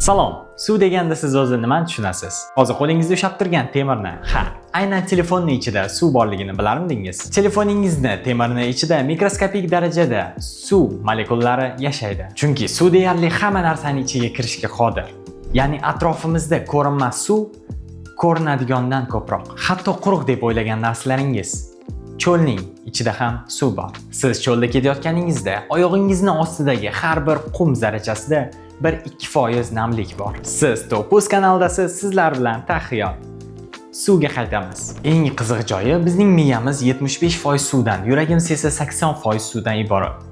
Salom. Suv deganda siz o'zi nimani tushunasiz? Hozir qo'lingizda ushlab turgan temirni, aynan telefonning ichida suv borligini bilarmidingiz? Telefoningizni temirning ichida mikroskopik darajada suv molekulalari yashaydi. Chunki suv deyarli hamma narsaning ichiga kirishga qodir. Ya'ni atrofimizda ko'rinmas suv ko'rinadigandan ko'proq. Hatto quruq deb o'ylagan narsalaringiz cho'lning ichida ham suv bor. Siz cho'lda ketayotganingizda oyog'ingizni ostidagi har bir qum zarrachasida 1-2% namlik bor. Siz Topuz kanaldasiz, sizlar bilan Taxiyot. Suvga qaytamiz. Eng qiziq joyi, bizning miyamiz 75% suvdan, yuragimiz esa 80% suvdan iborat.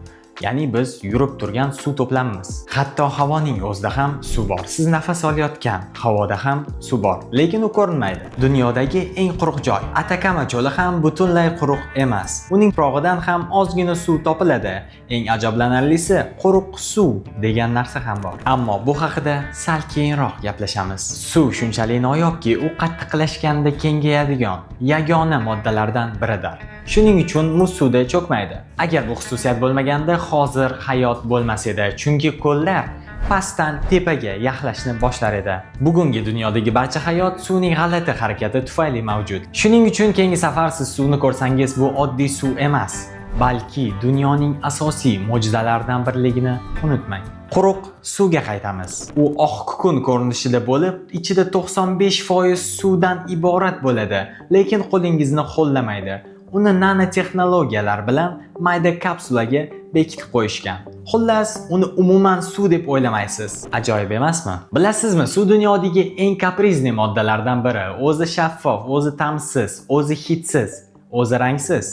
Ya'ni biz yurib turgan suv to'plamimiz. Hatto havoning o'zida ham suv bor. Siz nafas olayotgan havoda ham suv bor, lekin u ko'rinmaydi. Dunyodagi eng quruq joy Atakama cho'li ham butunlay quruq emas. Uning tuprog'idan ham ozgina suv topiladi. Eng ajablanarlisi, quruq suv degan narsa ham bor. Ammo bu haqida sal keyinroq gaplashamiz. Suv shunchalik noyobki, u qattiqlashganda kengayadigan yagona moddalardan biridir. Shuning uchun muz suvda cho'kmaydi. Agar bu xususiyat bo'lmaganda, hozir hayot bo'lmas edi, chunki ko'llar pastdan tepaga yaxlashni boshlar edi. Bugungi dunyodagi barcha hayot suvning g'alati harakati tufayli mavjud. Shuning uchun keyingi safar siz suvni ko'rsangiz, bu oddiy suv emas, balki dunyoning asosiy mo'jizalaridan birligini unutmang. Quruq suvga qaytamiz. U oq kukun ko'rinishida bo'lib, ichida 95% suvdan iborat bo'ladi, lekin qo'lingizni ho'llamaydi. Uni nanotexnologiyalar bilan mayda kapsulaga bekitib qo'yishgan. Xullas, uni umuman suv deb o'ylamaysiz. Ajoyib emasmi? Bilasizmi, suv dunyodagi eng kaprizni moddalardan biri. O'zi shaffof, o'zi ta'msiz, o'zi hidsiz, o'zi rangsiz.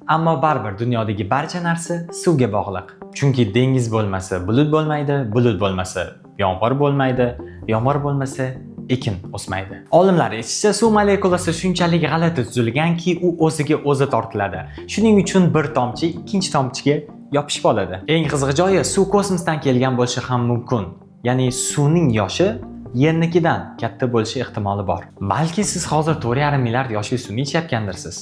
Ammo baribir dunyodagi barcha narsa suvga bog'liq. Chunki dengiz bo'lmasa, bulut bo'lmaydi, bulut bo'lmasa, yomg'ir bo'lmaydi, yomg'ir bo'lmasa, ekin o'smaydi. Olimlar aytishicha, suv molekulasi shunchalik g'alati tuzilganki, u o'ziga o'zi tortiladi. Shuning uchun bir tomchi ikkinchi tomchiga yopishib oladi. Eng qiziq joyi, suv kosmosdan kelgan bo'lishi ham mumkin. Ya'ni suvning yoshi Yernikidan katta bo'lishi ehtimoli bor. Balki siz hozir 4,5 milliard yoshli suvni ichayotgandirsiz.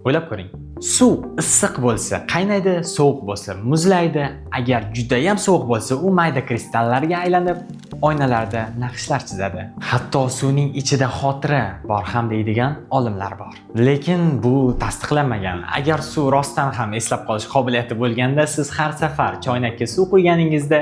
O'ylab ko'ring. Suv issiq bo'lsa, qaynaydi, sovuq bo'lsa, muzlaydi. Agar juda ham sovuq bo'lsa, u mayda kristallarga aylanib, oynalarda naqshlar chizadi. Hatto suvning ichida xotira bor ham deydigan olimlar bor. Lekin bu tasdiqlanmagan. Agar suv rostdan ham eslab qolish qobiliyati bo'lganda, siz har safar choynakka suv quyganingizda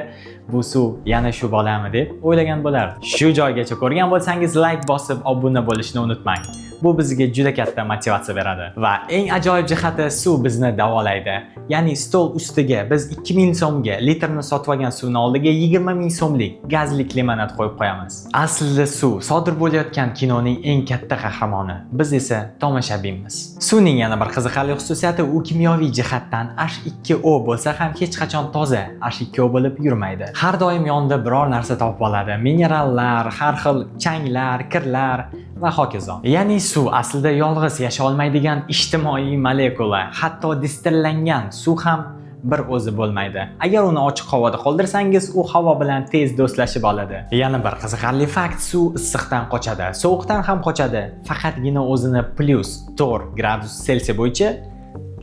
bu suv yana shu bolami deb o'ylagan bo'lardi. Shu joygacha ko'rgan bo'lsangiz, like bosib, obuna bo'lishni unutmang. Bu bizga juda katta motivatsiya beradi. Va eng ajoyib jihati, suv bizni davolaydi. Ya'ni stol ustiga biz 2000 so'mga litrni sotib olgan suvning oldiga 20,000 so'mlik gazlik limonad qo'yib qo'yamiz. Aslida suv sodir bo'layotgan kinoning eng katta qahramoni. Biz esa tomoshabinmiz. Suvning yana bir qiziqarli xususiyati, u kimyoviy jihatdan H2O bo'lsa ham hech qachon toza H2O bo'lib yurmaydi. Har doim yonida biror narsa topib oladi. Minerallar, har xil changlar, kirlar va hokazo. Ya'ni suv aslida yolg'iz yasha olmaydigan ijtimoiy molekula. Hatto distillangan suv ham bir o'zi bo'lmaydi. Agar uni ochiq havoda qoldirsangiz, u havo bilan tez do'stlashib oladi. Yana bir qiziqarli fakt, suv issiqdan qochadi, sovuqdan ham qochadi. Faqatgina o'zini +4°C bo'yicha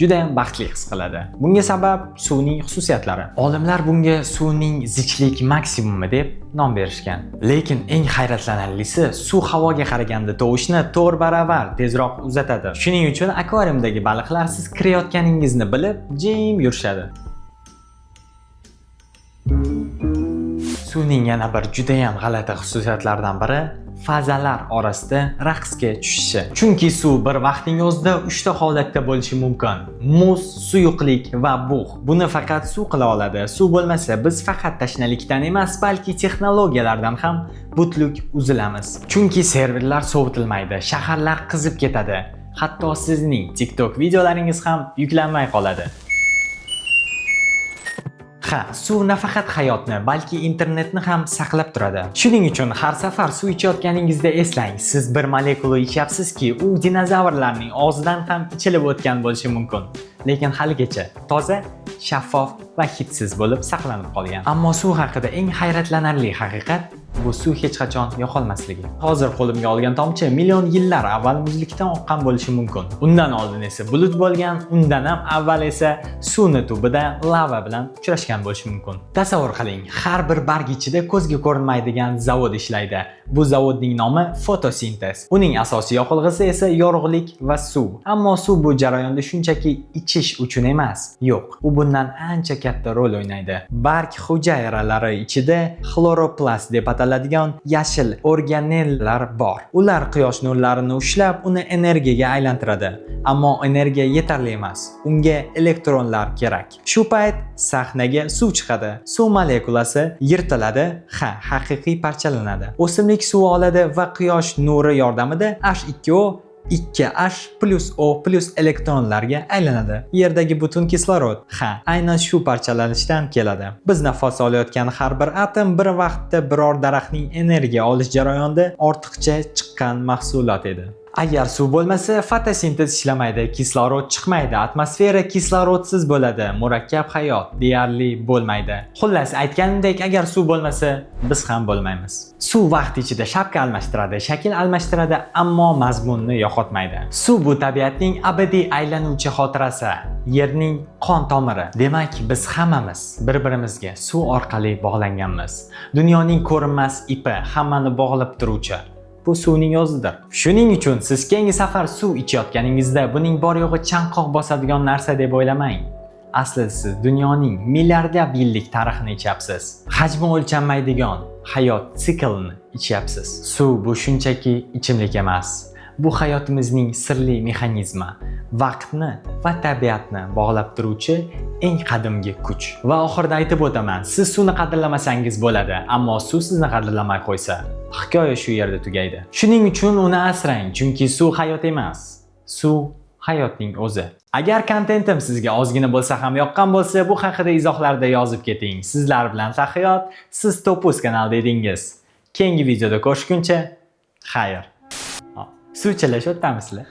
juda ham baxtli his qiladi. Bunga sabab suvning xususiyatlari. Olimlar bunga suvning zichlik maksimumi deb nom berishgan. Lekin eng hayratlanarlisi, suv havoga qaraganda tovushni 4 baravar tezroq uzatadi. Shuning uchun akvariumdagi baliqlar siz kirayotganingizni bilib, jim yurishadi. Suvning yana bir juda ham g'alati xususiyatlaridan biri fazalar orasida raqsga tushishi. Chunki suv bir vaqtning o'zida 3 ta holatda bo'lishi mumkin. Muz, suyuqlik va bug'. Buni faqat suv qila oladi. Suv bo'lmasa, biz faqat tashnalikdan emas, balki texnologiyalardan ham butluk uzilamiz. Chunki serverlar sovitilmaydi, shaharlar qizib ketadi. Hatto sizning TikTok videolaringiz ham yuklanmay qoladi. Suv nafaqat hayotni, balki internetni ham saqlab turadi. Shuning uchun har safar suv ichayotganingizda eslang, siz bir molekula ichyapsizki, u dinozavrlarning og'zidan ham ichilib o'tgan bo'lishi mumkin. Lekin haligacha toza, shaffof va hidsiz bo'lib saqlanib qolgan. Ammo suv haqida eng hayratlanarli haqiqat bu suv hech qachon yo'qolmasligi. Hozir qo'limga olgan tomchi million yillar avval muzlikdan oqqan bo'lishi mumkin. Undan oldin esa bulut bo'lgan, undan ham avval esa suvni tubida lava bilan uchrashgan bo'lishi mumkin. Tasavvur qiling, har bir barg ichida ko'zga ko'rinmaydigan zavod ishlaydi. Bu zavodning nomi fotosintez. Uning asosiy yoqilg'isi esa yorug'lik va suv. Ammo suv bu jarayonda shunchaki ichish uchun emas. Yo'q, u bundan ancha katta rol o'ynaydi. Barg hujayralari ichida xloroplast deb ataladigan yashil organellar bor. Ular quyosh nurlarini ushlab, uni energiyaga aylantiradi. Ammo energiya yetarli emas. Unga elektronlar kerak. Shu payt sahnaga suv chiqadi. Suv molekulasi yirtiladi, haqiqiy parchalanadi. O'simlik suv oladi va quyosh nuri yordamida H2O 2H plus O plus elektronlarga aylanadi. Yerdagi butun kislorod, aynan shu parchalanishdan keladi. Biz nafas olayotgan har bir atom bir vaqtda biror daraxtning energiya olish jarayonida ortiqcha chiqqan mahsulot edi. Agar suv bo'lmasa, fotosintez ishlamaydi, kislorod chiqmaydi, atmosfera kislorodsiz bo'ladi, murakkab hayot deyarli bo'lmaydi. Xullas, aytganimdek, agar suv bo'lmasa, biz ham bo'lmaymiz. Suv vaqt ichida shapka almashtiradi, shakl almashtiradi, ammo mazmunni yo'qotmaydi. Suv bu tabiatning abadiy aylanuvchi xotirasi, yerning qon tomiri. Demak, biz hammamiz bir-birimizga suv orqali bog'langanmiz. Dunyoning ko'rinmas ipi, hammani bog'lab turuvchi. Bu suvning o'zidir. Shuning uchun siz keyingi safar suv ichayotganingizda buning bor yo'g'i chanqoq bosadigan narsa deb o'ylamang. Aslida siz dunyoning milliardlab yillik tarixini ichyapsiz. Hajmi o'lchanmaydigan hayot siklini ichyapsiz. Suv bu shunchaki ichimlik emas. Bu hayotimizning sirli mexanizmi, vaqtni va tabiatni bog'lab turuvchi eng qadimgi kuch. Va oxirida aytib o'taman, siz suvni qadrlamasangiz bo'ladi, ammo suv sizni qadrlamay qo'ysa, hikoya shu yerda tugaydi. Shuning uchun uni asrang, chunki suv hayot emas. Suv hayotning o'zi. Agar kontentim sizga ozgina bo'lsa ham yoqqan bo'lsa, bu haqida izohlarda yozib keting. Sizlar bilan Taqiyot, siz Topuz kanalida edingiz. Keyingi videoda ko'rishguncha, xayr. Suv chalashib o'tamisizlar.